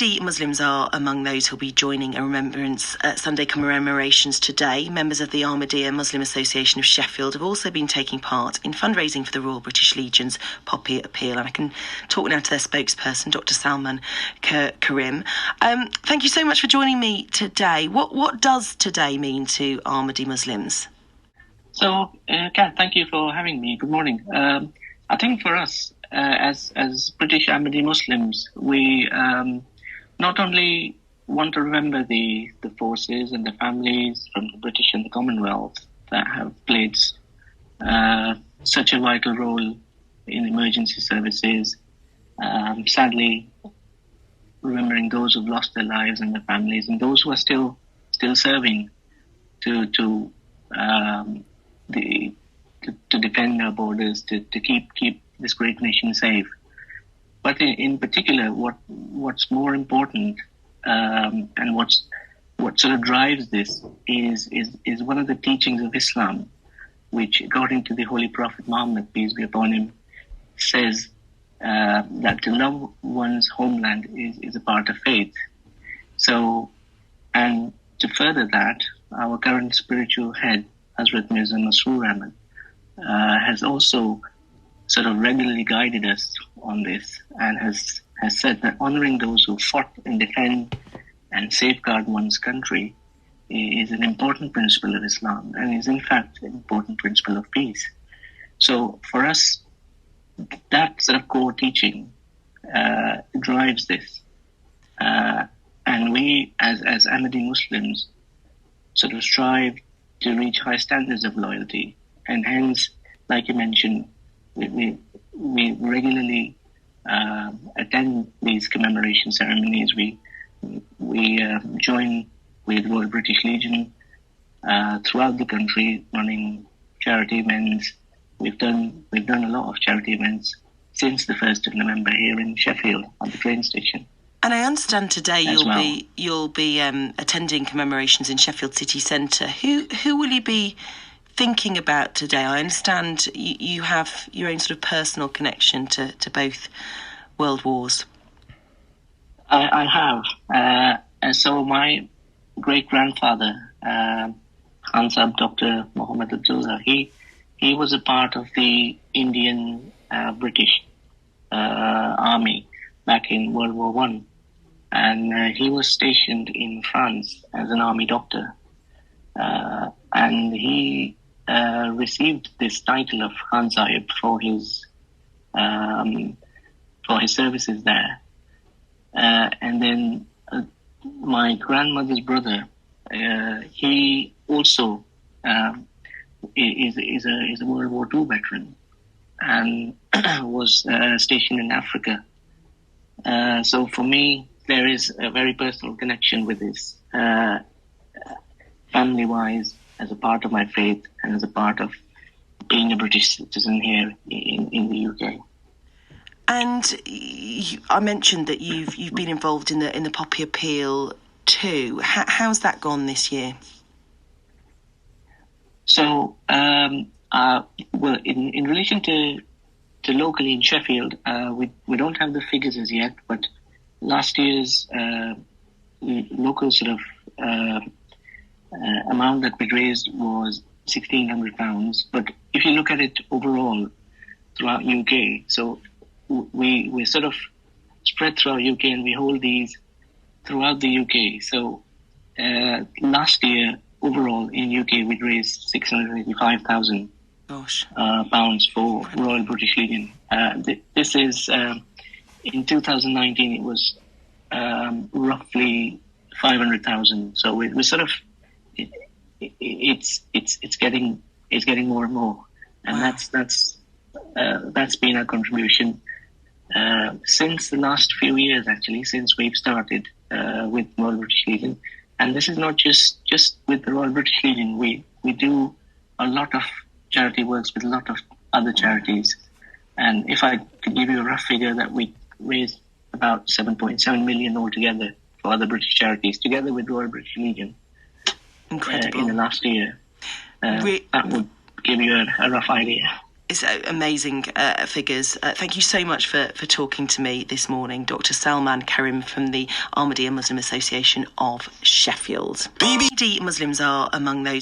50 Muslims are among those who'll be joining a Remembrance Sunday commemorations today. Members of the AMEA Muslim Association of Sheffield have also been taking part in fundraising for the Royal British Legion's Poppy Appeal. And I can talk now to their spokesperson, Dr. Salman Karim. Thank you so much for joining me today. What does today mean to Ahmadi Muslims? So, Kat, thank you for having me. Good morning. I think for us, as British Ahmadi Muslims, we not only want to remember the forces and the families from the British and the Commonwealth that have played such a vital role in emergency services, sadly remembering those who've lost their lives and their families, and those who are still serving to defend our borders, to keep this great nation safe. But in particular, what's more important and what sort of drives this is one of the teachings of Islam, which, according to the Holy Prophet Muhammad, peace be upon him, says that to love one's homeland is a part of faith. So, and to further that, our current spiritual head, Hazrat Mirza Masroor Ahmad, has also sort of regularly guided us on this, and has said that honoring those who fought and defend and safeguard one's country is an important principle of Islam, and is in fact an important principle of peace. So for us, that sort of core teaching drives this. And we, as Ahmadi Muslims, sort of strive to reach high standards of loyalty. And hence, like you mentioned, we regularly attend these commemoration ceremonies. We join with Royal British Legion throughout the country, running charity events. We've done a lot of charity events since the 1st of November here in Sheffield at the train station. And I understand today you'll be attending commemorations in Sheffield City Centre. Who will you be thinking about today? I understand you have your own sort of personal connection to both world wars. I have. And so my great-grandfather, Khan Dr. Muhammad Abdullah, he was a part of the Indian British Army back in World War One. And he was stationed in France as an army doctor. And he received this title of Khan Sahib for his services there. And then my grandmother's brother, he also is a World War II veteran and was stationed in Africa. So for me, there is a very personal connection with this, family-wise, as a part of my faith and as a part of being a British citizen here in the UK. And I mentioned that you've been involved in the Poppy Appeal too. How's that gone this year? So, well, in relation to locally in Sheffield, we don't have the figures as yet, but last year's local sort of amount that we raised was £1,600. But if you look at it overall throughout UK, so we're sort of spread throughout UK, and we hold these throughout the UK. So last year overall in UK we raised £685,000 pounds for Royal British Legion. This is in 2019 it was roughly 500,000. So we're sort of it's getting more and more, and wow. That's been our contribution since the last few years, actually, since we've started with Royal British Legion. And this is not just with the Royal British Legion. We do a lot of charity works with a lot of other charities. And if I could give you a rough figure, that we raised about 7.7 million altogether for other British charities, together with Royal British Legion. Incredible. In the last year. That would give you a rough idea. It's amazing figures. Thank you so much for talking to me this morning, Dr. Salman Karim from the Ahmadiyya Muslim Association of Sheffield. BBD Muslims are among those